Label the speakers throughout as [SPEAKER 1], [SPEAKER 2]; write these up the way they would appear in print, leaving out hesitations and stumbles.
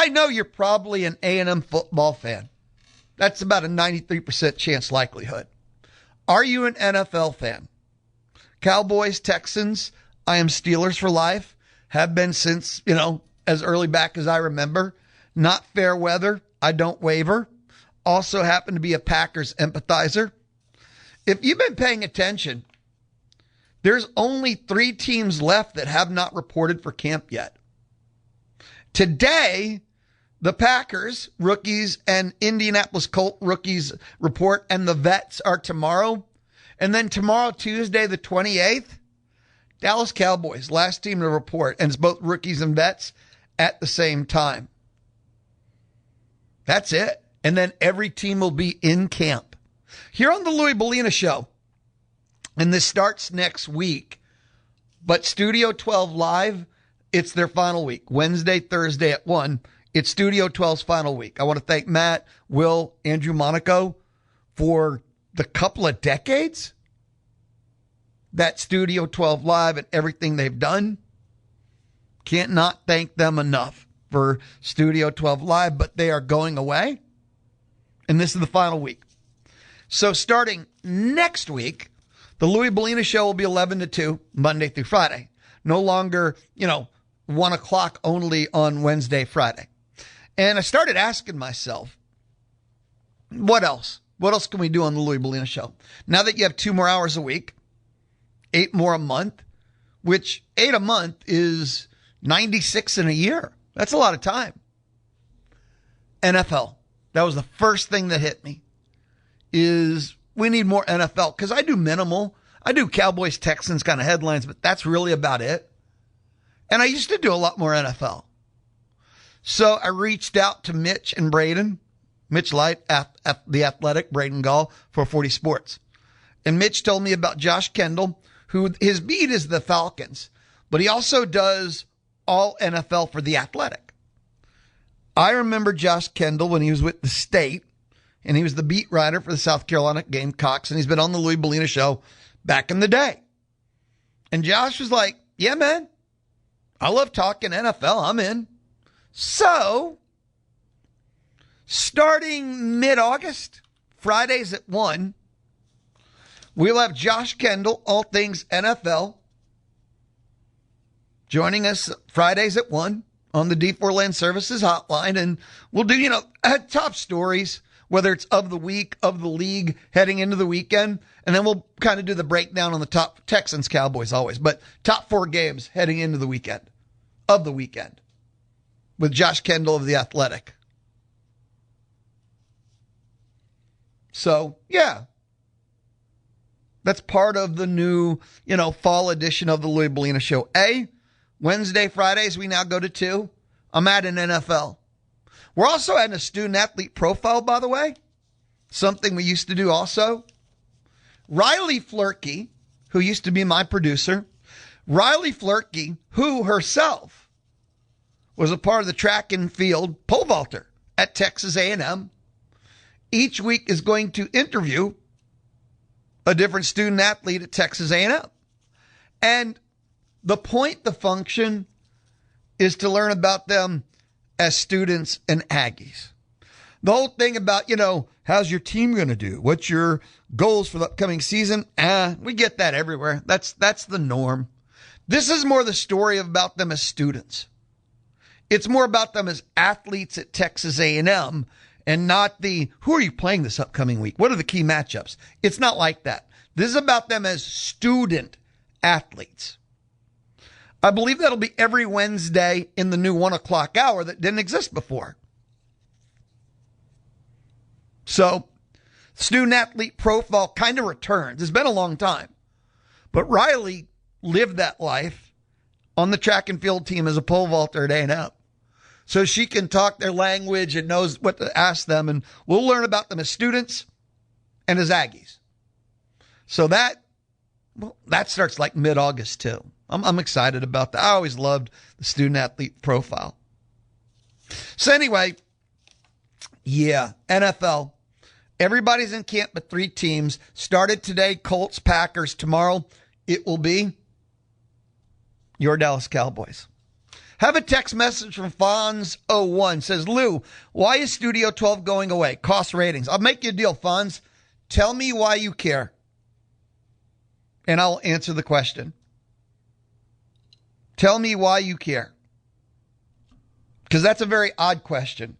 [SPEAKER 1] I know you're probably an A&M football fan. That's about a 93% chance likelihood. Are you an NFL fan? Cowboys, Texans, I am Steelers for life. Have been since, as early back as I remember. Not fair weather. I don't waver. Also happen to be a Packers empathizer. If you've been paying attention, there's only 3 teams left that have not reported for camp yet. Today, the Packers rookies and Indianapolis Colt rookies report, and the vets are tomorrow. And then tomorrow, Tuesday, the 28th, Dallas Cowboys, last team to report, and it's both rookies and vets at the same time. That's it. And then every team will be in camp. Here on the Louie Belina Show, and this starts next week, but Studio 12 Live, it's their final week. Wednesday, Thursday at 1. It's Studio 12's final week. I want to thank Matt, Will, Andrew Monaco for the couple of decades that Studio 12 Live and everything they've done. Can't not thank them enough for Studio 12 Live, but they are going away. And this is the final week. So starting next week, the Louie Belina Show will be 11 to 2, Monday through Friday. No longer, 1 o'clock only on Wednesday, Friday. And I started asking myself, what else? What else can we do on the Louie Belina Show? Now that you have 2 more hours a week, 8 more a month, which 8 a month is 96 in a year. That's a lot of time. NFL. That was the first thing that hit me, is we need more NFL, because I do minimal. I do Cowboys, Texans kind of headlines, but that's really about it. And I used to do a lot more NFL. So I reached out to Mitch and Braden, Mitch Light, the Athletic, Braden Gall, 440 Sports. And Mitch told me about Josh Kendall, who his beat is the Falcons, but he also does all NFL for the Athletic. I remember Josh Kendall when he was with the State, and he was the beat writer for the South Carolina Gamecocks, and he's been on the Louie Belina Show back in the day. And Josh was like, yeah, man, I love talking NFL. I'm in. So, starting mid-August, Fridays at 1, we'll have Josh Kendall, all things NFL, joining us Fridays at 1 on the D4 Land Services hotline. And we'll do, top stories, whether it's of the week, of the league, heading into the weekend. And then we'll kind of do the breakdown on the top Texans, Cowboys always, but top 4 games heading into the weekend, of the weekend, with Josh Kendall of the Athletic. So, yeah, that's part of the new, fall edition of the Louie Belina Show. Wednesday, Fridays, we now go to 2. I'm adding NFL. We're also adding a student athlete profile, by the way. Something we used to do also. Riley Flurkey, who used to be my producer. Riley Flurkey, who herself was a part of the track and field pole vaulter at Texas A&M. Each week is going to interview a different student athlete at Texas A&M. And the point, the function, is to learn about them as students and Aggies. The whole thing about, how's your team going to do? What's your goals for the upcoming season? We get that everywhere. That's the norm. This is more the story about them as students. It's more about them as athletes at Texas A&M, and not who are you playing this upcoming week? What are the key matchups? It's not like that. This is about them as student athletes. I believe that'll be every Wednesday in the new 1 o'clock hour that didn't exist before. So, student athlete profile kind of returns. It's been a long time. But Riley lived that life on the track and field team as a pole vaulter at A&M. So she can talk their language and knows what to ask them. And we'll learn about them as students and as Aggies. So that starts like mid-August too. I'm excited about that. I always loved the student athlete profile. So anyway, yeah, NFL. Everybody's in camp but 3 teams. Started today, Colts, Packers. Tomorrow, it will be your Dallas Cowboys. Have a text message from Fonz01. Says, Lou, why is Studio 12 going away? Cost ratings. I'll make you a deal, Fonz. Tell me why you care. And I'll answer the question. Tell me why you care. Because that's a very odd question.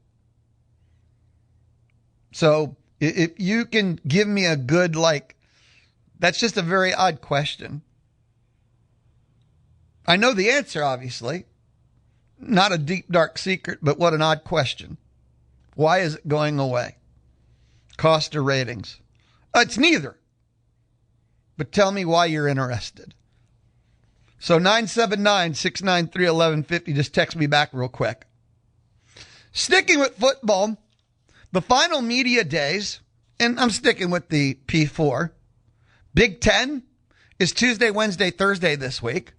[SPEAKER 1] So if you can give me a good, that's just a very odd question. I know the answer, obviously. Not a deep, dark secret, but what an odd question. Why is it going away? Cost or ratings? It's neither. But tell me why you're interested. So 979-693-1150. Just text me back real quick. Sticking with football, the final media days, and I'm sticking with the P4. Big Ten is Tuesday, Wednesday, Thursday this week.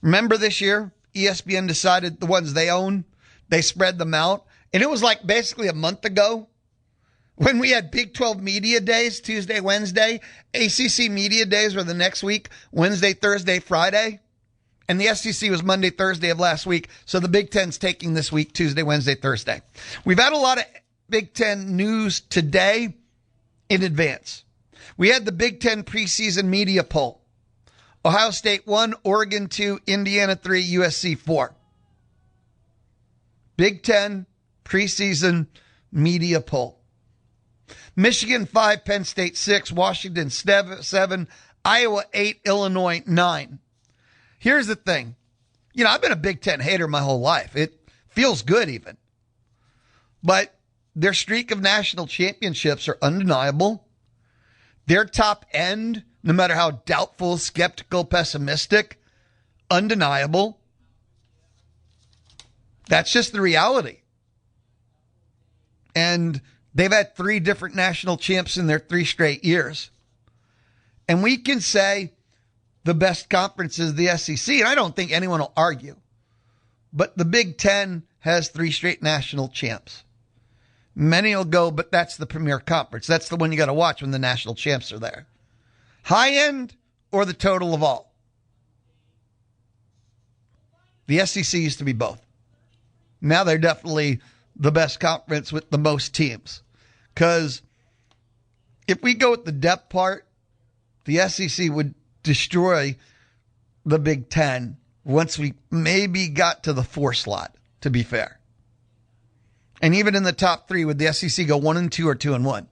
[SPEAKER 1] Remember this year, ESPN decided the ones they own, they spread them out. And it was like basically a month ago when we had Big 12 media days, Tuesday, Wednesday. ACC media days were the next week, Wednesday, Thursday, Friday. And the SEC was Monday, Thursday of last week. So the Big Ten's taking this week, Tuesday, Wednesday, Thursday. We've had a lot of Big Ten news today in advance. We had the Big Ten preseason media poll. Ohio State 1, Oregon 2, Indiana 3, USC 4. Big Ten preseason media poll. Michigan 5, Penn State 6, Washington 7, Iowa 8, Illinois 9. Here's the thing. I've been a Big Ten hater my whole life. It feels good even. But their streak of national championships are undeniable. Their top end, no matter how doubtful, skeptical, pessimistic, undeniable. That's just the reality. And they've had 3 different national champs in their 3 straight years. And we can say the best conference is the SEC, and I don't think anyone will argue. But the Big Ten has 3 straight national champs. Many will go, but that's the premier conference. That's the one you got to watch when the national champs are there. High end or the total of all? The SEC used to be both. Now they're definitely the best conference with the most teams. Because if we go with the depth part, the SEC would destroy the Big Ten once we maybe got to the 4 slot, to be fair. And even in the top 3, would the SEC go 1-2 or 2-1?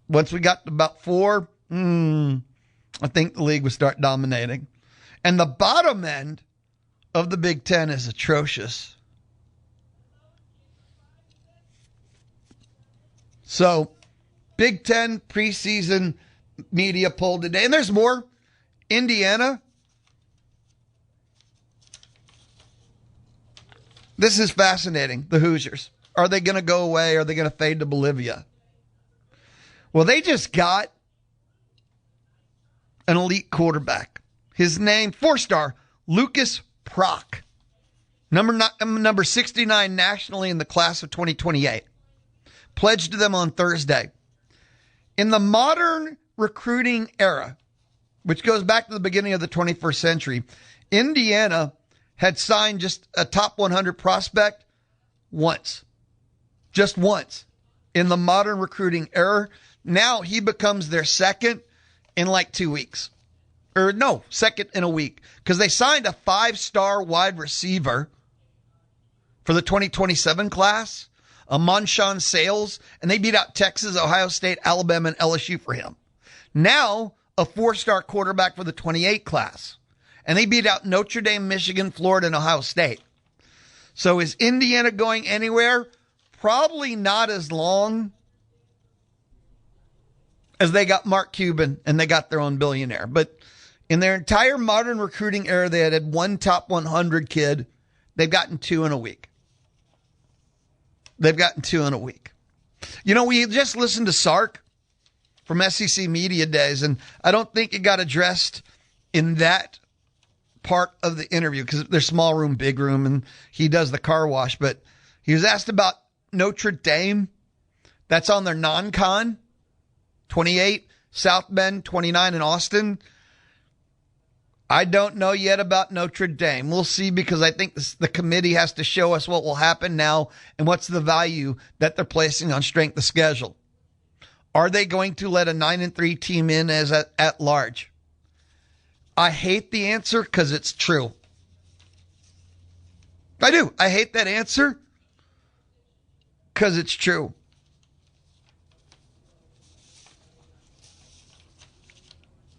[SPEAKER 1] Once we got to about 4, I think the league would start dominating. And the bottom end of the Big Ten is atrocious. So, Big Ten preseason media poll today. And there's more. Indiana. This is fascinating. The Hoosiers. Are they going to go away? Are they going to fade to Bolivia? Well, they just got an elite quarterback. His name, 4-star, Lucas Prock. Number 69 nationally in the class of 2028. Pledged to them on Thursday. In the modern recruiting era, which goes back to the beginning of the 21st century, Indiana had signed just a top 100 prospect once. Just once. In the modern recruiting era, now he becomes their second in 2 weeks. Or no, second in a week. Because they signed a 5-star wide receiver for the 2027 class, a Monshawn Sales, and they beat out Texas, Ohio State, Alabama, and LSU for him. Now, a 4-star quarterback for the 28 class. And they beat out Notre Dame, Michigan, Florida, and Ohio State. So is Indiana going anywhere? Probably not as long as they got Mark Cuban and they got their own billionaire. But in their entire modern recruiting era, they had 1 top 100 kid. They've gotten 2 in a week. We just listened to Sark from SEC Media Days, and I don't think it got addressed in that part of the interview because there's small room, big room, and he does the car wash. But he was asked about Notre Dame. That's on their non-con. 28, South Bend, 29 in Austin. I don't know yet about Notre Dame. We'll see, because I think the committee has to show us what will happen now and what's the value that they're placing on strength of schedule. Are they going to let a 9-3 team in as at large? I hate the answer because it's true. I do. I hate that answer because it's true.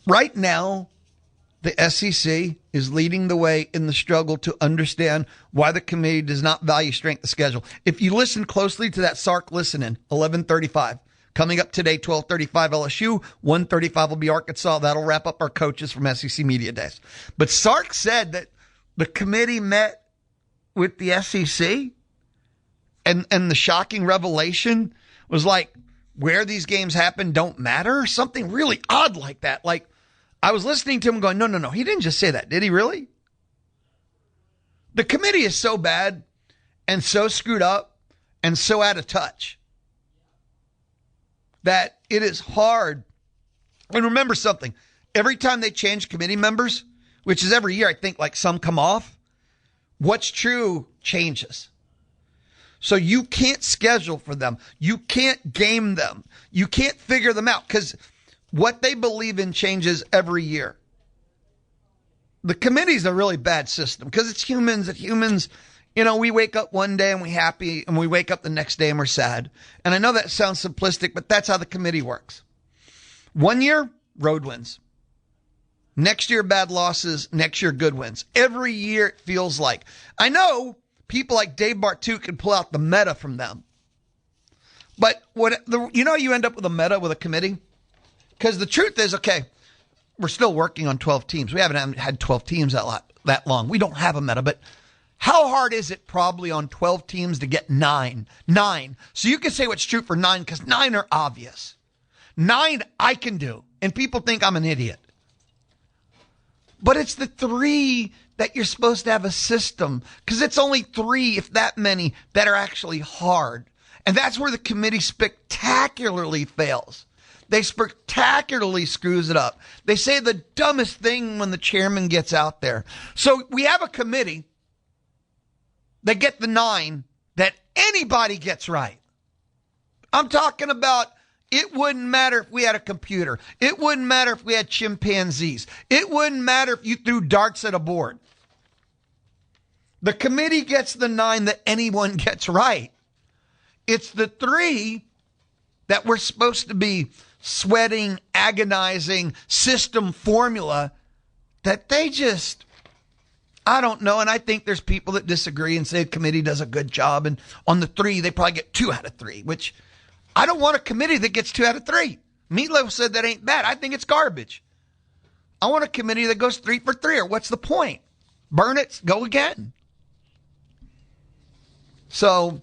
[SPEAKER 1] Right now, the SEC is leading the way in the struggle to understand why the committee does not value strength of schedule. If you listen closely to that Sark listening, 11:35. Coming up today, 12:35 LSU, 1:35 will be Arkansas. That'll wrap up our coaches from SEC Media Days. But Sark said that the committee met with the SEC, and the shocking revelation was like, where these games happen don't matter? Something really odd like that. Like, I was listening to him going, no. He didn't just say that. Did he really? The committee is so bad and so screwed up and so out of touch that it is hard. And remember something. Every time they change committee members, which is every year, I think, like, some come off, what's true changes. So you can't schedule for them. You can't game them. You can't figure them out, because what they believe in changes every year. The committee's a really bad system because it's humans. We wake up one day and we're happy, and we wake up the next day and we're sad. And I know that sounds simplistic, but that's how the committee works. One year, road wins. Next year, bad losses. Next year, good wins. Every year it feels like. I know people like Dave Bartu can pull out the meta from them. But you end up with a meta with a committee? Because the truth is, okay, we're still working on 12 teams. We haven't had 12 teams that long. We don't have a meta, but how hard is it probably on 12 teams to get 9? 9. So you can say what's true for 9, because 9 are obvious. 9 I can do, and people think I'm an idiot. But it's the 3 that you're supposed to have a system, because it's only 3, if that many, that are actually hard. And that's where the committee spectacularly fails. They spectacularly screws it up. They say the dumbest thing when the chairman gets out there. So we have a committee that get the 9 that anybody gets right. I'm talking about, it wouldn't matter if we had a computer. It wouldn't matter if we had chimpanzees. It wouldn't matter if you threw darts at a board. The committee gets the 9 that anyone gets right. It's the 3 that we're supposed to be sweating, agonizing system formula that they just, I don't know. And I think there's people that disagree and say the committee does a good job. And on the 3, they probably get 2 out of 3, which I don't want a committee that gets 2 out of 3. Meatloaf said that ain't bad. I think it's garbage. I want a committee that goes 3 for 3, or what's the point? Burn it, go again. So,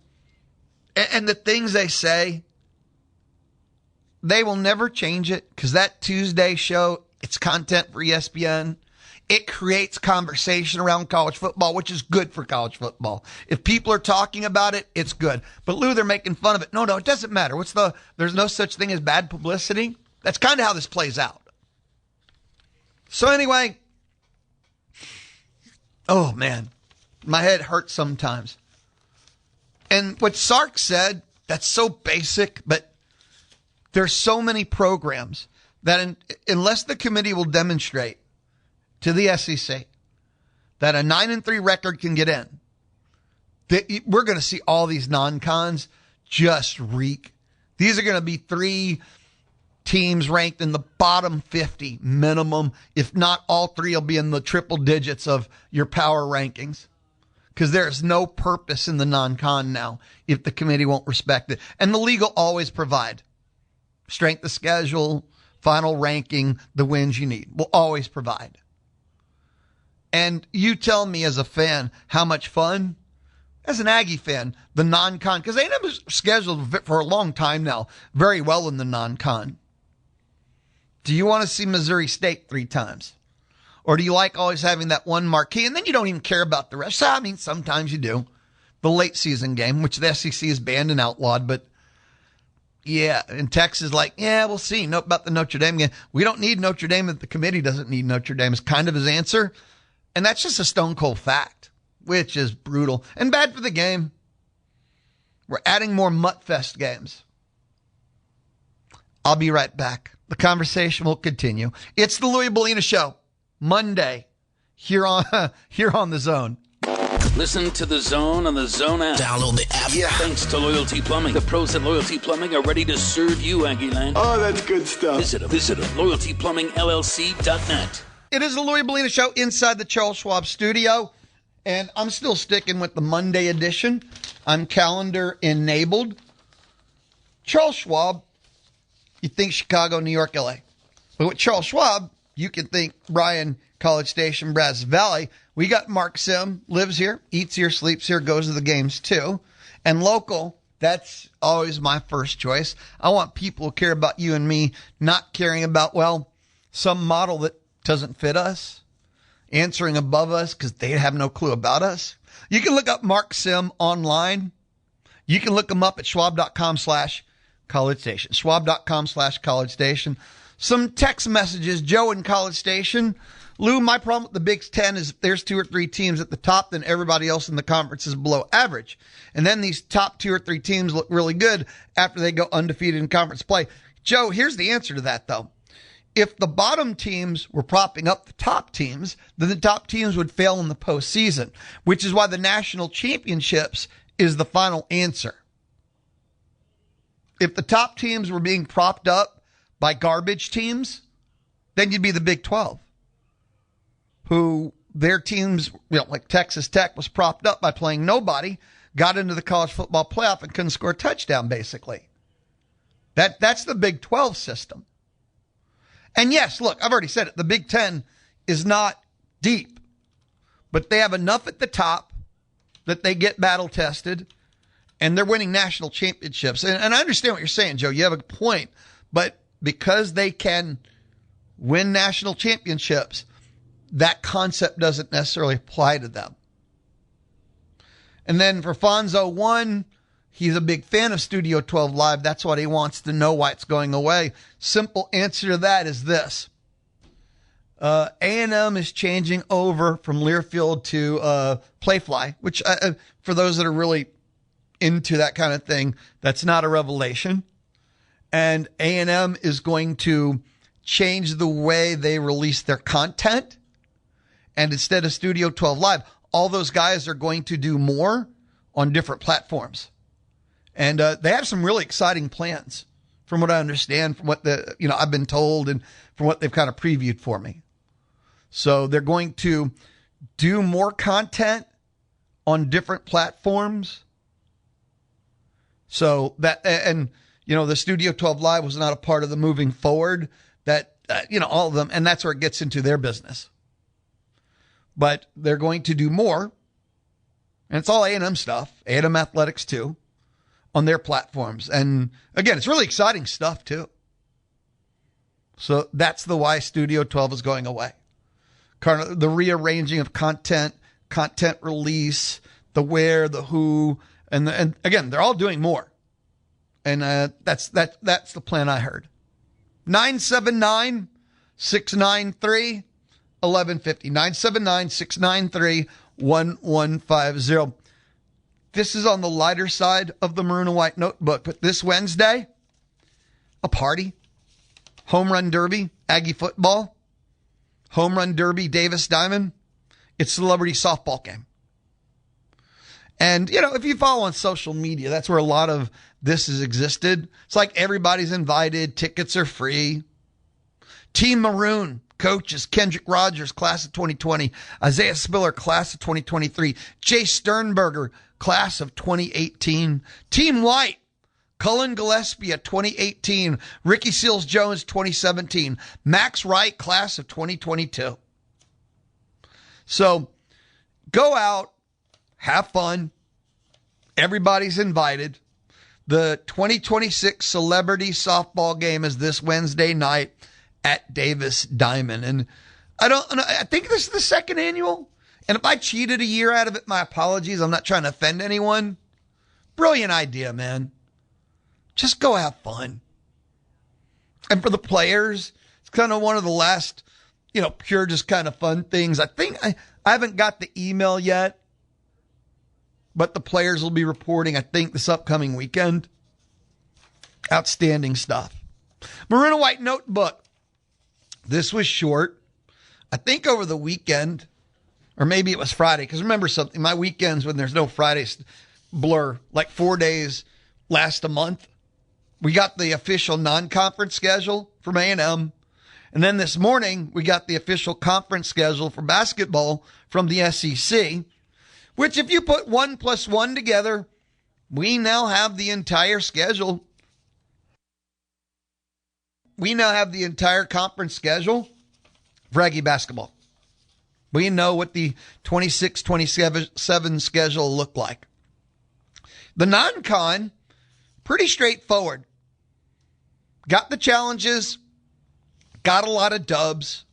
[SPEAKER 1] and the things they say, they will never change it, because that Tuesday show, it's content for ESPN. It creates conversation around college football, which is good for college football. If people are talking about it, it's good. But Lou, they're making fun of it. No, it doesn't matter. There's no such thing as bad publicity. That's kind of how this plays out. So anyway, oh man, my head hurts sometimes. And what Sark said, that's so basic, but there's so many programs that unless the committee will demonstrate to the SEC that a 9-3 record can get in, we're going to see all these non-cons just reek. These are going to be 3 teams ranked in the bottom 50 minimum. If not, all 3 will be in the triple digits of your power rankings, because there's no purpose in the non-con now if the committee won't respect it. And the league will always provide strength of schedule, final ranking, the wins you need. Will always provide. And you tell me as a fan how much fun, as an Aggie fan, the non-con, because they never scheduled for a long time now very well in the non-con. Do you want to see Missouri State 3 times? Or do you like always having that one marquee, and then you don't even care about the rest? I mean, sometimes you do. The late season game, which the SEC has banned and outlawed, but Yeah, and Tex is like, yeah, we'll see. Nope, about the Notre Dame game. We don't need Notre Dame if the committee doesn't need Notre Dame is kind of his answer. And that's just a stone cold fact, which is brutal and bad for the game. We're adding more Muttfest games. I'll be right back. The conversation will continue. It's the Louie Belina Show, Monday, here on The Zone.
[SPEAKER 2] Listen to The Zone on the Zone app.
[SPEAKER 3] Download the app.
[SPEAKER 2] Yeah. Thanks to Loyalty Plumbing. The pros at Loyalty Plumbing are ready to serve you, Aggie Land.
[SPEAKER 3] Oh, that's good stuff.
[SPEAKER 2] Visit LoyaltyPlumbingLLC.net.
[SPEAKER 1] It is the Louie Belina Show inside the Charles Schwab studio, and I'm still sticking with the Monday edition. I'm calendar enabled. Charles Schwab, you think Chicago, New York, LA. But with Charles Schwab, you can think Bryan, College Station, Brazos Valley. We got Mark Sim, lives here, eats here, sleeps here, goes to the games too. And local, that's always my first choice. I want people who care about you and me, not caring about, well, some model that doesn't fit us, answering above us because they have no clue about us. You can look up Mark Sim online. You can look him up at schwab.com/College Station. Schwab.com/College Station. Some text messages. Joe in College Station. Lou, my problem with the Big Ten is if there's 2 or 3 teams at the top, then everybody else in the conference is below average. And then these top 2 or 3 teams look really good after they go undefeated in conference play. Joe, here's the answer to that, though. If the bottom teams were propping up the top teams, then the top teams would fail in the postseason, which is why the national championships is the final answer. If the top teams were being propped up by garbage teams, then you'd be the Big 12, who their teams, like Texas Tech was propped up by playing nobody, got into the college football playoff and couldn't score a touchdown, basically. That's the Big 12 system. And yes, look, I've already said it. The Big Ten is not deep, but they have enough at the top that they get battle tested and they're winning national championships. And I understand what you're saying, Joe. You have a point, but because they can win national championships, that concept doesn't necessarily apply to them. And then for Fonzo 1, he's a big fan of Studio 12 Live. That's what he wants to know why it's going away. Simple answer to that is this. A&M is changing over from Learfield to Playfly, which for those that are really into that kind of thing, that's not a revelation. And A&M is going to change the way they release their content. And instead of Studio 12 Live, all those guys are going to do more on different platforms. And they have some really exciting plans from what I understand, from what I've been told and from what they've kind of previewed for me. So they're going to do more content on different platforms. So that, and the Studio 12 Live was not a part of the moving forward that, all of them, and that's where it gets into their business. But they're going to do more, and it's all A&M stuff, A&M Athletics too, on their platforms. And again, it's really exciting stuff too. So that's the why Studio 12 is going away. Kind of the rearranging of content release, the where, the who, and again, they're all doing more. And that's the plan I heard. 979-693-1150. 979-693-1150. This is on the lighter side of the Maroow and White Notebook, but this Wednesday, a party, home run derby, Aggie football, home run derby, Davis Diamond. It's celebrity softball game. And, if you follow on social media, that's where a lot of this has existed. It's like everybody's invited. Tickets are free. Team Maroon coaches Kendrick Rogers, class of 2020. Isaiah Spiller, class of 2023. Jay Sternberger, class of 2018. Team White, Cullen Gillespie, 2018. Ricky Seals-Jones, 2017. Max Wright, class of 2022. So go out, have fun. Everybody's invited. The 2026 celebrity softball game is this Wednesday night at Davis Diamond. And I think this is the second annual. And if I cheated a year out of it, my apologies. I'm not trying to offend anyone. Brilliant idea, man. Just go have fun. And for the players, it's kind of one of the last, pure just kind of fun things. I think I haven't got the email yet, but the players will be reporting, I think, this upcoming weekend. Outstanding stuff. Maroow and White Notebook. This was short. I think over the weekend, or maybe it was Friday, because remember something, my weekends when there's no Fridays blur, like 4 days last a month. We got the official non-conference schedule from A&M. And then this morning, we got the official conference schedule for basketball from the SEC, which if you put 1 plus 1 together, we now have the entire schedule. We now have the entire conference schedule for Aggie basketball. We know what the 26-27 schedule looked like. The non-con, pretty straightforward. Got the challenges, got a lot of dubs.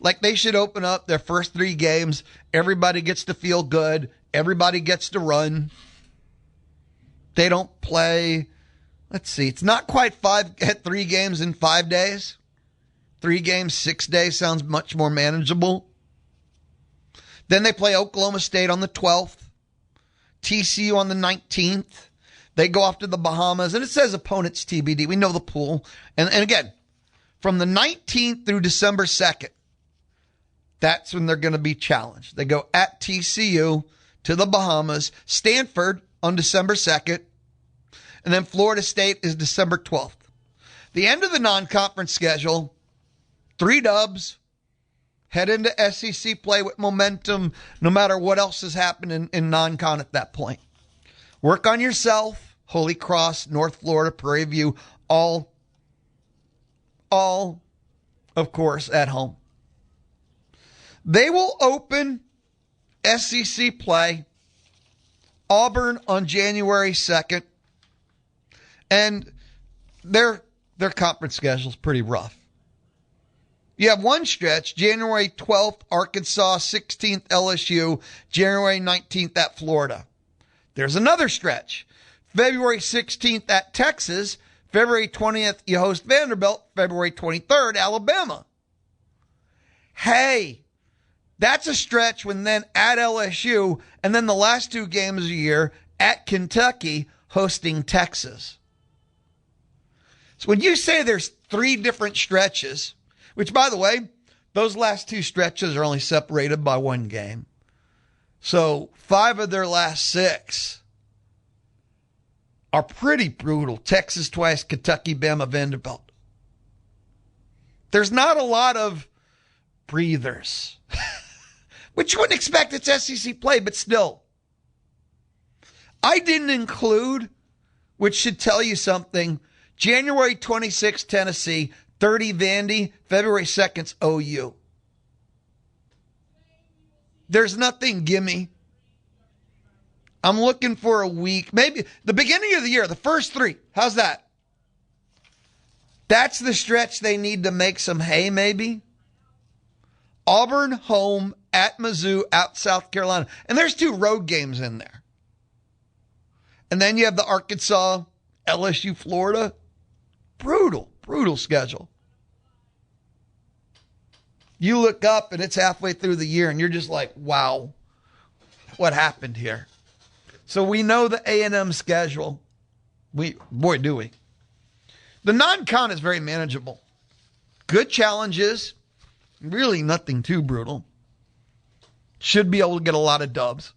[SPEAKER 1] Like they should open up their first 3 games. Everybody gets to feel good. Everybody gets to run. They don't play. Let's see. It's not quite 3 games in 5 days. 3 games, 6 days sounds much more manageable. Then they play Oklahoma State on the 12th. TCU on the 19th. They go off to the Bahamas. And it says opponents TBD. We know the pool. And again, from the 19th through December 2nd, that's when they're going to be challenged. They go at TCU to the Bahamas. Stanford on December 2nd. And then Florida State is December 12th. The end of the non-conference schedule, 3 dubs, head into SEC play with momentum no matter what else is happening in non-con at that point. Work on yourself, Holy Cross, North Florida, Prairie View, all, of course, at home. They will open SEC play, Auburn on January 2nd. And their conference schedule is pretty rough. You have one stretch, January 12th, Arkansas, 16th, LSU, January 19th at Florida. There's another stretch, February 16th at Texas, February 20th, you host Vanderbilt, February 23rd, Alabama. Hey, that's a stretch when then at LSU, and then the last 2 games of the year at Kentucky, hosting Texas. So when you say there's 3 different stretches, which, by the way, those last 2 stretches are only separated by 1 game. So 5 of their last 6 are pretty brutal. Texas twice, Kentucky, Bama, Vanderbilt. There's not a lot of breathers, which you wouldn't expect. It's SEC play, but still. I didn't include, which should tell you something, January 26th, Tennessee, 30 Vandy, February 2nd's OU. There's nothing gimme. I'm looking for a week, maybe the beginning of the year, the first 3. How's that? That's the stretch they need to make some hay, maybe. Auburn home, at Mizzou, at South Carolina. And there's 2 road games in there. And then you have the Arkansas, LSU, Florida. Brutal schedule. You look up and it's halfway through the year and you're just like, wow, what happened here? So we know the A&M schedule. Boy, do we. The non-con is very manageable. Good challenges. Really nothing too brutal. Should be able to get a lot of dubs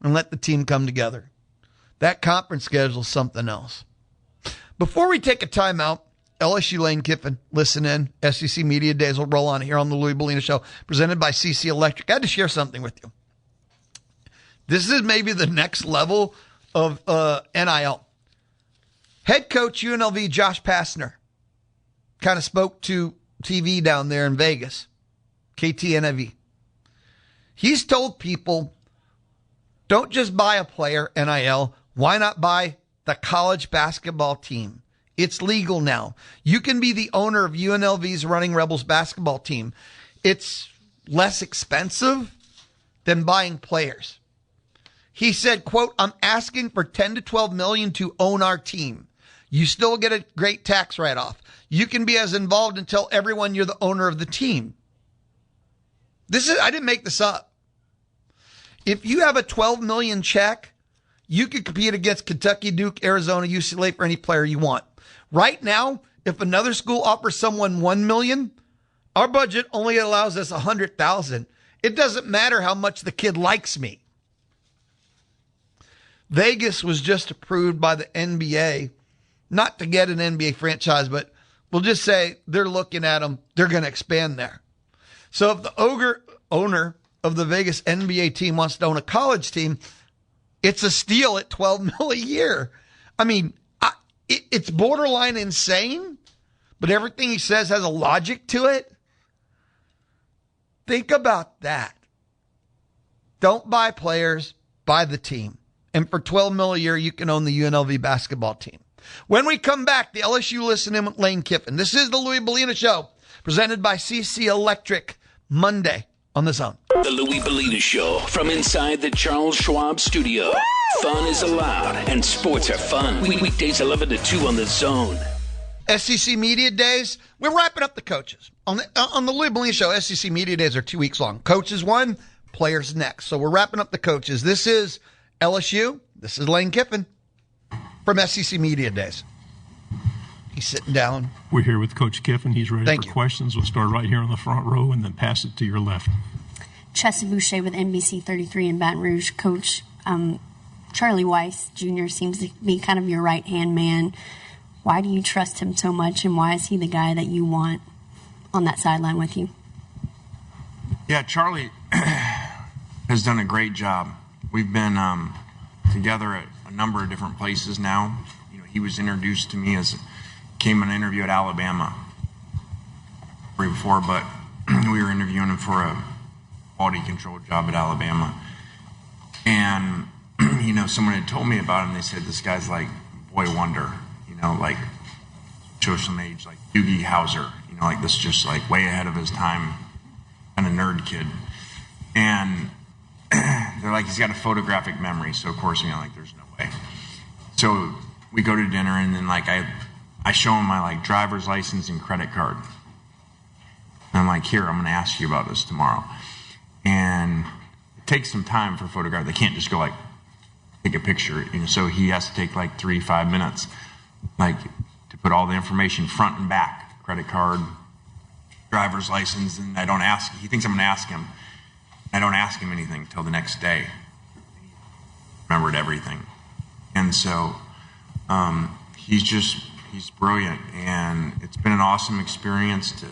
[SPEAKER 1] and let the team come together. That conference schedule is something else. Before we take a timeout, LSU Lane Kiffin, listen in. SEC Media Days will roll on here on the Louie Belina Show, presented by CC Electric. I had to share something with you. This is maybe the next level of NIL. Head coach UNLV Josh Pastner kind of spoke to TV down there in Vegas, KTNV. He's told people, don't just buy a player, NIL. Why not buy the college basketball team? It's legal now. You can be the owner of UNLV's Running Rebels basketball team. It's less expensive than buying players. He said, quote, I'm asking for 10 to 12 million to own our team. You still get a great tax write-off. You can be as involved and tell everyone you're the owner of the team. I didn't make this up. If you have a $12 million check, you can compete against Kentucky, Duke, Arizona, UCLA for any player you want. Right now, if another school offers someone $1 million, our budget only allows us $100,000. It doesn't matter how much the kid likes me. Vegas was just approved by the NBA, not to get an NBA franchise, but we'll just say they're looking at them. They're going to expand there. So if the owner of the Vegas NBA team wants to own a college team, it's a steal at $12 million a year. I mean, it's borderline insane, but everything he says has a logic to it. Think about that. Don't buy players, buy the team. And for $12 million a year, you can own the UNLV basketball team. When we come back, the LSU and Lane Kiffin. This is the Louie Belina Show, presented by CC Electric, Monday on The Zone.
[SPEAKER 2] The Louie Belina Show from inside the Charles Schwab studio. Fun is allowed and sports are fun. Weekdays 11 to 2 on The Zone.
[SPEAKER 1] SEC Media Days, we're wrapping up the coaches. On the Louie Belina Show, SEC Media Days are 2 weeks long. Coaches one, players next. So we're wrapping up the coaches. This is LSU. This is Lane Kiffin from SEC Media Days. He's sitting down.
[SPEAKER 3] We're here with Coach Kiffin. He's ready
[SPEAKER 1] Thank
[SPEAKER 3] for
[SPEAKER 1] you.
[SPEAKER 3] questions. We'll start right here on the front row and then pass it to your left.
[SPEAKER 4] Chelsea Boucher with NBC 33 in Baton Rouge. Coach, Charlie Weiss Jr. seems to be kind of your right-hand man. Why do you trust him so much, and why is he the guy that you want on that sideline with you?
[SPEAKER 5] Yeah, Charlie has done a great job. We've been together at a number of different places now. You know, he was introduced to me came on an interview at Alabama right before, but we were interviewing him for a quality control job at Alabama. And, you know, someone had told me about him. They said, this guy's like boy wonder, you know, like show some age, like Doogie Howser, you know, like this just like way ahead of his time kind of nerd kid. And they're like, he's got a photographic memory. So, of course, you know, like there's no way. So we go to dinner, and then like I show him my like driver's license and credit card. And I'm like, here, I'm going to ask you about this tomorrow. And it takes some time for a photograph. They can't just go like take a picture. You know, so he has to take like 3-5 minutes, like to put all the information front and back, credit card, driver's license. And I don't ask. He thinks I'm going to ask him. I don't ask him anything until the next day. He remembered everything. And so he's brilliant, and it's been an awesome experience to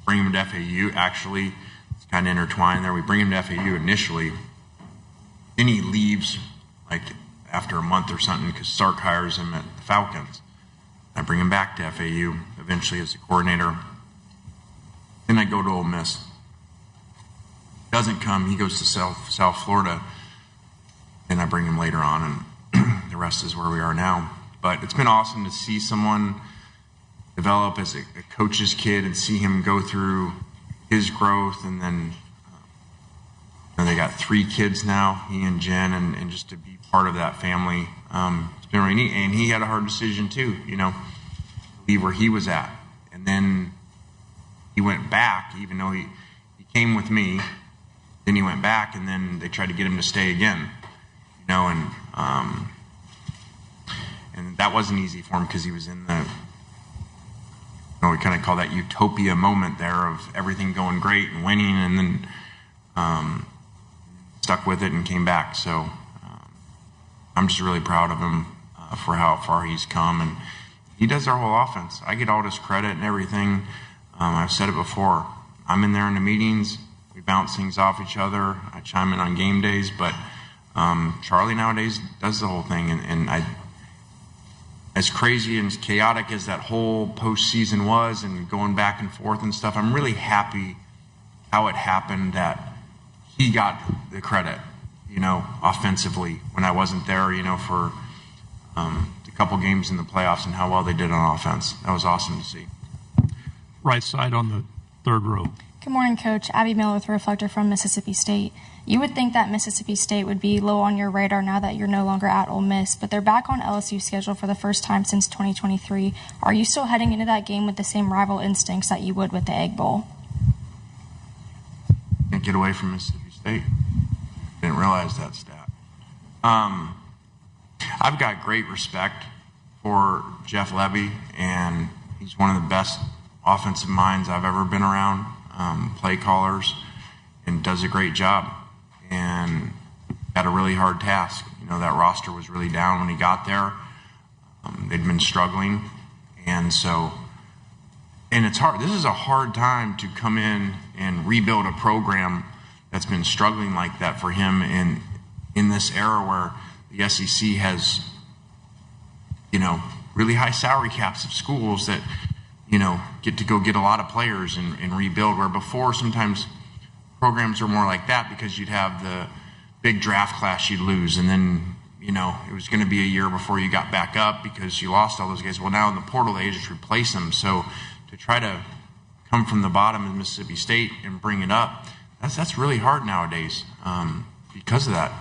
[SPEAKER 5] bring him to FAU. Actually, it's kind of intertwined there. We bring him to FAU initially, then he leaves like after a month or something because Sark hires him at the Falcons. I bring him back to FAU eventually as a coordinator. Then I go to Ole Miss. Doesn't come, he goes to South Florida, and I bring him later on, and the rest is where we are now. But it's been awesome to see someone develop as a coach's kid and see him go through his growth, and then they got 3 kids now, he and Jen, and just to be part of that family. It's been really neat, and he had a hard decision too, you know, leave where he was at. And then he went back, even though he came with me. Then he went back, and then they tried to get him to stay again, you know, and that wasn't easy for him because he was in the, you know, we kind of call that utopia moment there of everything going great and winning, and then stuck with it and came back. So I'm just really proud of him for how far he's come, and he does our whole offense. I get all this credit and everything. I've said it before. I'm in there in the meetings. We bounce things off each other. I chime in on game days, but Charlie nowadays does the whole thing. And as crazy and as chaotic as that whole postseason was and going back and forth and stuff, I'm really happy how it happened that he got the credit, you know, offensively when I wasn't there, you know, for a couple games in the playoffs and how well they did on offense. That was awesome to see.
[SPEAKER 3] Right side on the third row.
[SPEAKER 6] Good morning, Coach. Abby Miller with Reflector from Mississippi State. You would think that Mississippi State would be low on your radar now that you're no longer at Ole Miss, but they're back on LSU's schedule for the first time since 2023. Are you still heading into that game with the same rival instincts that you would with the Egg Bowl?
[SPEAKER 5] Can't get away from Mississippi State. Didn't realize that stat. I've got great respect for Jeff Lebby, and he's one of the best offensive minds I've ever been around, play callers, and does a great job. And had a really hard task. You know, that roster was really down when he got there. They'd been struggling, and it's hard. This is a hard time to come in and rebuild a program that's been struggling like that for him in this era where the SEC has, you know, really high salary caps of schools that, you know, get to go get a lot of players and rebuild, where before sometimes programs were more like that because you'd have the big draft class you'd lose, and then, you know, it was going to be a year before you got back up because you lost all those guys. Well, now in the portal, they just replace them. So to try to come from the bottom of Mississippi State and bring it up, that's really hard nowadays because of that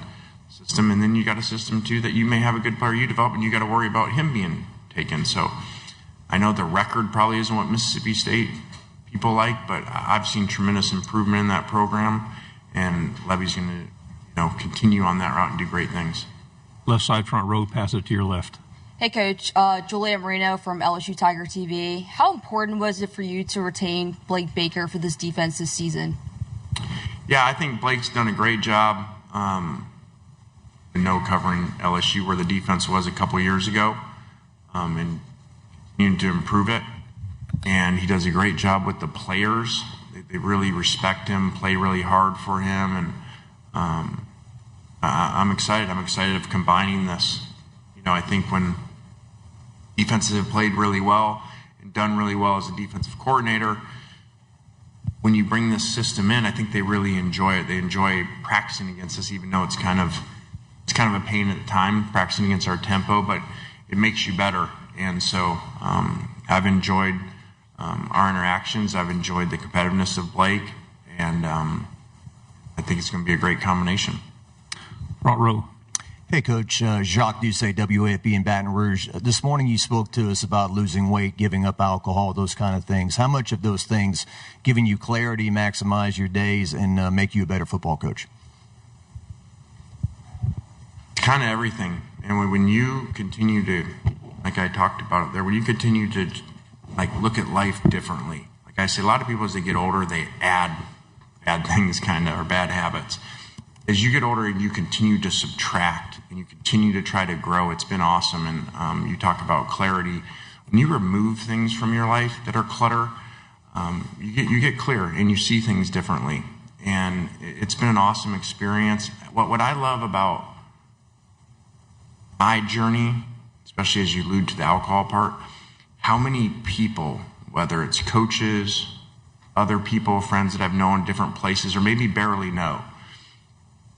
[SPEAKER 5] system. And then you got a system, too, that you may have a good player you develop, and you got to worry about him being taken. So I know the record probably isn't what Mississippi State people like, but I've seen tremendous improvement in that program, and Levy's going to, you know, continue on that route and do great things.
[SPEAKER 3] Left side, front row, pass it to your left.
[SPEAKER 7] Hey, Coach. Julia Marino from LSU Tiger TV. How important was it for you to retain Blake Baker for this defense this season?
[SPEAKER 5] Yeah, I think Blake's done a great job. Covering LSU where the defense was a couple years ago, and continuing to improve it. And he does a great job with the players. They really respect him, play really hard for him, and I'm excited. I'm excited of combining this. You know, I think when defenses have played really well and done really well as a defensive coordinator, when you bring this system in, I think they really enjoy it. They enjoy practicing against us, even though it's kind of a pain at the time practicing against our tempo, but it makes you better. And so I've enjoyed our interactions. I've enjoyed the competitiveness of Blake, and I think it's going to be a great combination.
[SPEAKER 3] Front row.
[SPEAKER 8] Hey, Coach. Jacques Doucet, WAFB in Baton Rouge. This morning you spoke to us about losing weight, giving up alcohol, those kind of things. How much of those things giving you clarity, maximize your days, and make you a better football coach?
[SPEAKER 5] Kind of everything. And when you continue to, like I talked about it there, when you continue to look at life differently, like I say, a lot of people as they get older, they add bad things or bad habits. As you get older and you continue to subtract and you continue to try to grow, it's been awesome. And you talk about clarity. When you remove things from your life that are clutter, you get clear and you see things differently. And it's been an awesome experience. What I love about my journey, especially as you allude to the alcohol part, how many people, whether it's coaches, other people, friends that I've known in different places, or maybe barely know,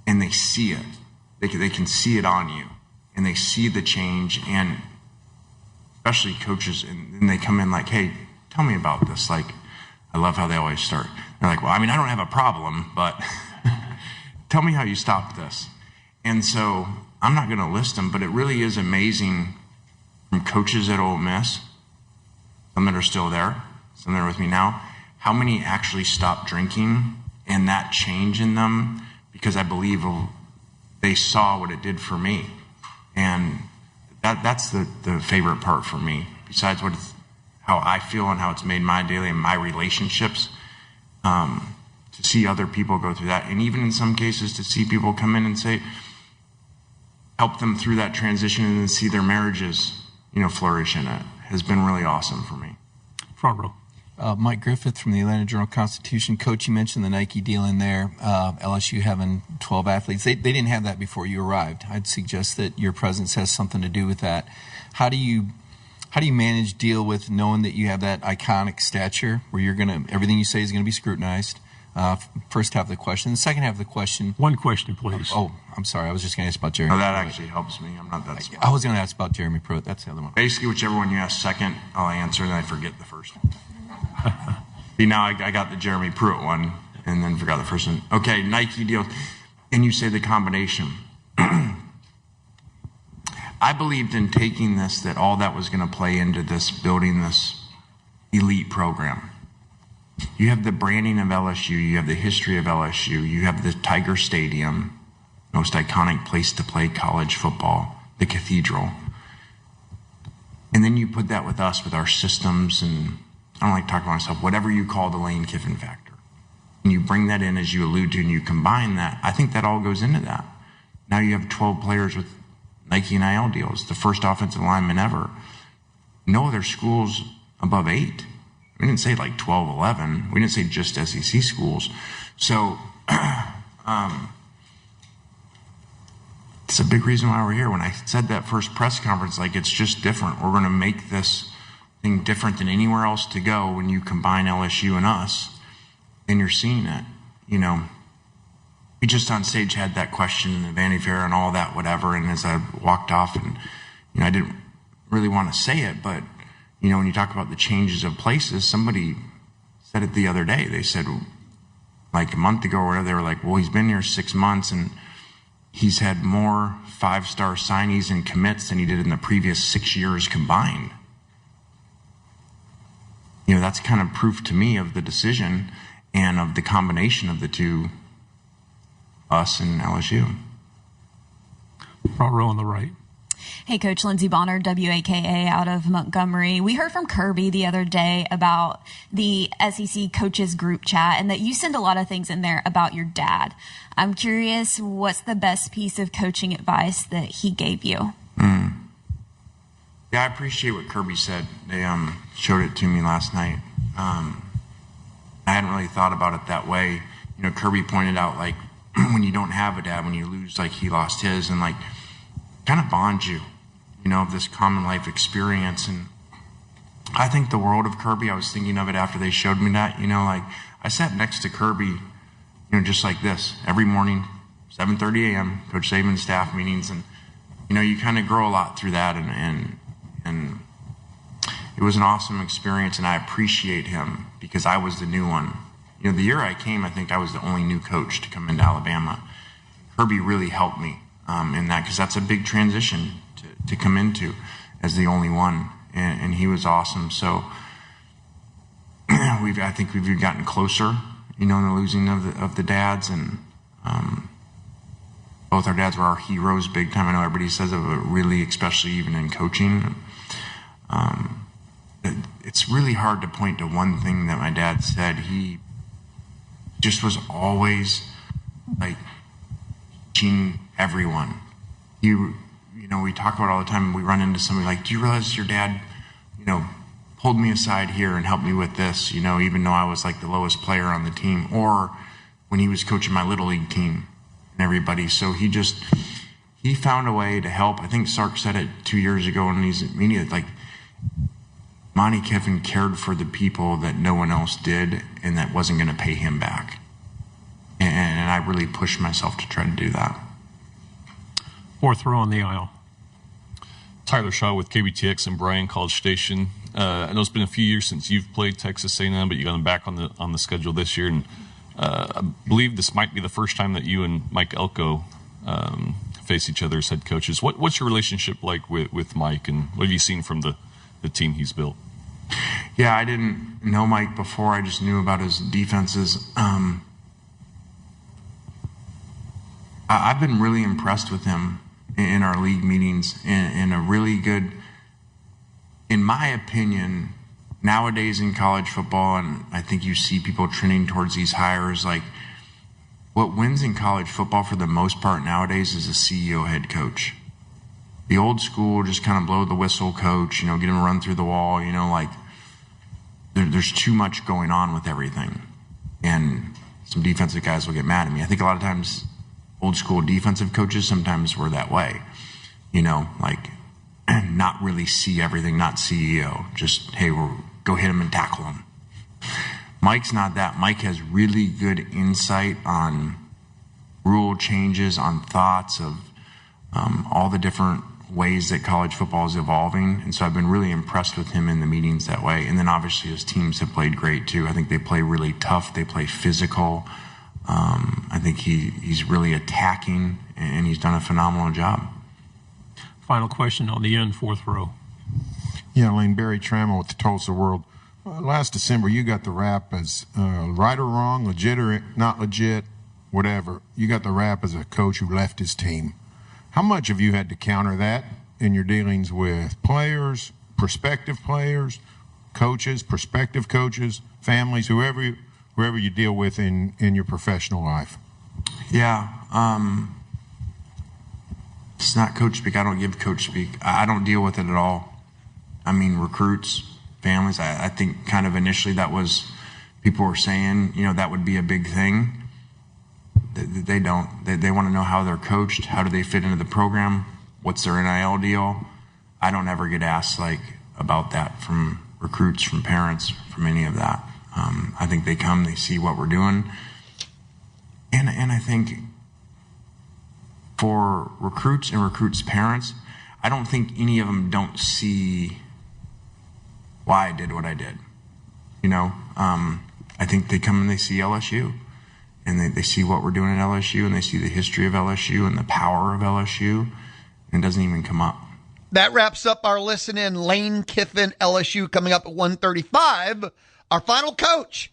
[SPEAKER 5] and they see it. They can see it on you, and they see the change, and especially coaches, and they come in like, hey, tell me about this. Like, I love how they always start. They're like, well, I mean, I don't have a problem, but tell me how you stopped this. And so I'm not going to list them, but it really is amazing from coaches at Ole Miss, some that are still there, some that are with me now, how many actually stopped drinking and that change in them, because I believe they saw what it did for me. And that's the favorite part for me, besides how I feel and how it's made my daily and my relationships, to see other people go through that. And even in some cases to see people come in and say, help them through that transition and then see their marriages, flourish in it, has been really awesome for me.
[SPEAKER 3] Front row.
[SPEAKER 9] Mike Griffith from the Atlanta Journal-Constitution. Coach, you mentioned the Nike deal in there, LSU having 12 athletes. They didn't have that before you arrived. I'd suggest that your presence has something to do with that. How do you deal with knowing that you have that iconic stature where everything you say is going to be scrutinized? First half of the question. The second half of the question.
[SPEAKER 3] One question, please.
[SPEAKER 9] Oh, I'm sorry. I was just going to ask about Jeremy.
[SPEAKER 5] Oh, that actually helps me. I'm not that smart.
[SPEAKER 9] I was going to ask about Jeremy Pruitt. That's the other one.
[SPEAKER 5] Basically, whichever one you ask second, I'll answer, and I forget the first one. See, now I got the Jeremy Pruitt one and then forgot the first one. Okay, Nike deal. And you say the combination. I believed in taking this, that all that was going to play into this, building this elite program. You have the branding of LSU, you have the history of LSU, you have the Tiger Stadium, most iconic place to play college football, the Cathedral. And then you put that with us, with our systems, and I don't like to talk about myself, whatever you call the Lane Kiffin factor. And you bring that in, as you allude to, and you combine that, I think that all goes into that. Now you have 12 players with Nike NIL deals, the first offensive lineman ever. No other schools above 8. We didn't say like 12, 11. We didn't say just SEC schools. So it's a big reason why we're here. When I said that first press conference, like, it's just different. We're going to make this thing different than anywhere else to go when you combine LSU and us, and you're seeing it. You know, we just on stage had that question in the Vanity Fair and all that, whatever, and as I walked off, and, you know, I didn't really want to say it, but, you know, when you talk about the changes of places, somebody said it the other day. They said, like a month ago or whatever, they were like, well, he's been here 6 months, and he's had more 5-star signees and commits than he did in the previous 6 years combined. You know, that's kind of proof to me of the decision and of the combination of the two, us and LSU.
[SPEAKER 3] Front row on the right.
[SPEAKER 10] Hey, Coach, Lindsey Bonner, WAKA out of Montgomery. We heard from Kirby the other day about the SEC coaches group chat and that you send a lot of things in there about your dad. I'm curious, what's the best piece of coaching advice that he gave you?
[SPEAKER 5] Yeah, I appreciate what Kirby said. They showed it to me last night. I hadn't really thought about it that way. You know, Kirby pointed out, like, when you don't have a dad, when you lose, like he lost his, and like, kind of bonds you, you know, of this common life experience. And I think the world of Kirby. I was thinking of it after they showed me that, you know, like, I sat next to Kirby, you know, just like this every morning, 7:30 a.m., Coach Saban's staff meetings, and, you know, you kind of grow a lot through that, and it was an awesome experience, and I appreciate him because I was the new one. You know, the year I came, I think I was the only new coach to come into Alabama. Kirby really helped me in that, because that's a big transition to come into as the only one, and he was awesome. So I think we've gotten closer, you know, in the losing of the dads, and both our dads were our heroes big time. I know everybody says it, but really, especially even in coaching. It's really hard to point to one thing that my dad said. He just was always like teaching everyone. You know, we talk about it all the time. We run into somebody like, do you realize your dad, you know, pulled me aside here and helped me with this, you know, even though I was like the lowest player on the team, or when he was coaching my little league team and everybody. So he found a way to help. I think Sark said it 2 years ago in these media, like, Monty Kiffin cared for the people that no one else did, and that wasn't going to pay him back. And I really pushed myself to try to do that.
[SPEAKER 3] Fourth row on the aisle.
[SPEAKER 11] Tyler Shaw with KBTX and Bryan College Station. I know it's been a few years since you've played Texas A&M, but you got them back on the schedule this year, and I believe this might be the first time that you and Mike Elko face each other as head coaches. What's your relationship like with Mike, and what have you seen from the team he's built?
[SPEAKER 5] Yeah, I didn't know Mike before. I just knew about his defenses. I've been really impressed with him in our league meetings, in a really good, in my opinion, nowadays in college football, and I think you see people trending towards these hires, like, what wins in college football for the most part nowadays is a CEO head coach. The old school, just kind of blow the whistle coach, you know, get him to run through the wall, you know, like, there's too much going on with everything. And some defensive guys will get mad at me. I think a lot of times old school defensive coaches sometimes were that way, you know, like, not really see everything, not CEO, just, hey, go hit him and tackle him. Mike's not that. Mike has really good insight on rule changes, on thoughts of all the different ways that college football is evolving. And so I've been really impressed with him in the meetings that way. And then obviously his teams have played great too. I think they play really tough. They play physical. I think he's really attacking, and he's done a phenomenal job.
[SPEAKER 3] Final question on the end, fourth row.
[SPEAKER 12] Yeah, Lane, Barry Trammell with the Tulsa World. Last December, you got the rap as right or wrong, legit or not legit, whatever. You got the rap as a coach who left his team. How much have you had to counter that in your dealings with players, prospective players, coaches, prospective coaches, families, whoever you deal with in your professional life?
[SPEAKER 5] Yeah. It's not coach speak. I don't give coach speak. I don't deal with it at all. I mean, recruits, families, I think kind of initially that was, people were saying, that would be a big thing. They don't. They want to know how they're coached, how do they fit into the program, what's their NIL deal. I don't ever get asked about that from recruits, from parents, from any of that. I think they come, they see what we're doing. And I think for recruits and recruits' parents, I don't think any of them don't see why I did what I did. I think they come and they see LSU, and they see what we're doing at LSU, and they see the history of LSU and the power of LSU, and it doesn't even come up.
[SPEAKER 1] That wraps up our listen in. Lane Kiffin, LSU, coming up at 1:35. Our final coach,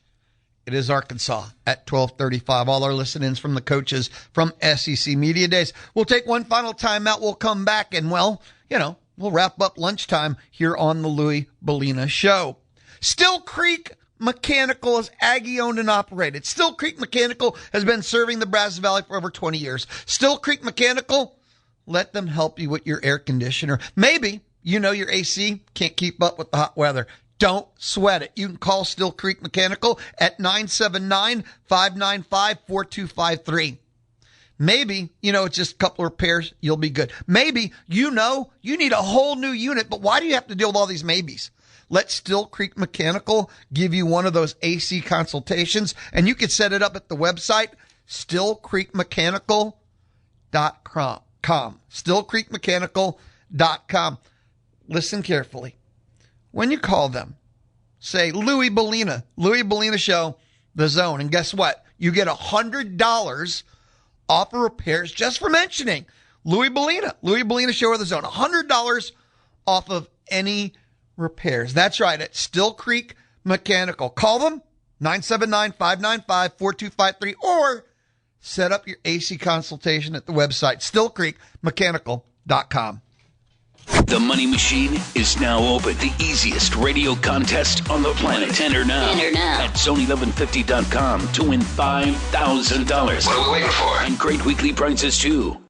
[SPEAKER 1] it is Arkansas at 12:35. All our listen-ins from the coaches from SEC Media Days. We'll take one final timeout. We'll come back and, we'll wrap up lunchtime here on the Louie Belina Show. Still Creek Mechanical is Aggie owned and operated. Still Creek Mechanical has been serving the Brazos Valley for over 20 years. Still Creek Mechanical, let them help you with your air conditioner. Maybe your AC can't keep up with the hot weather. Don't sweat it. You can call Still Creek Mechanical at 979-595-4253. Maybe, it's just a couple of repairs. You'll be good. Maybe, you need a whole new unit, but why do you have to deal with all these maybes? Let Still Creek Mechanical give you one of those AC consultations, and you can set it up at the website, stillcreekmechanical.com. stillcreekmechanical.com. Listen carefully. When you call them, say Louie Belina Show, The Zone, and guess what? You get $100 off of repairs just for mentioning Louie Belina Show or The Zone. $100 off of any repairs. That's right, at Still Creek Mechanical. Call them, 979-595-4253, or set up your AC consultation at the website, stillcreekmechanical.com.
[SPEAKER 2] The Money Machine is now open. The easiest radio contest on the planet. Enter now at Zone1150.com to win $5,000.
[SPEAKER 13] What are we waiting for?
[SPEAKER 2] And great weekly prizes, too.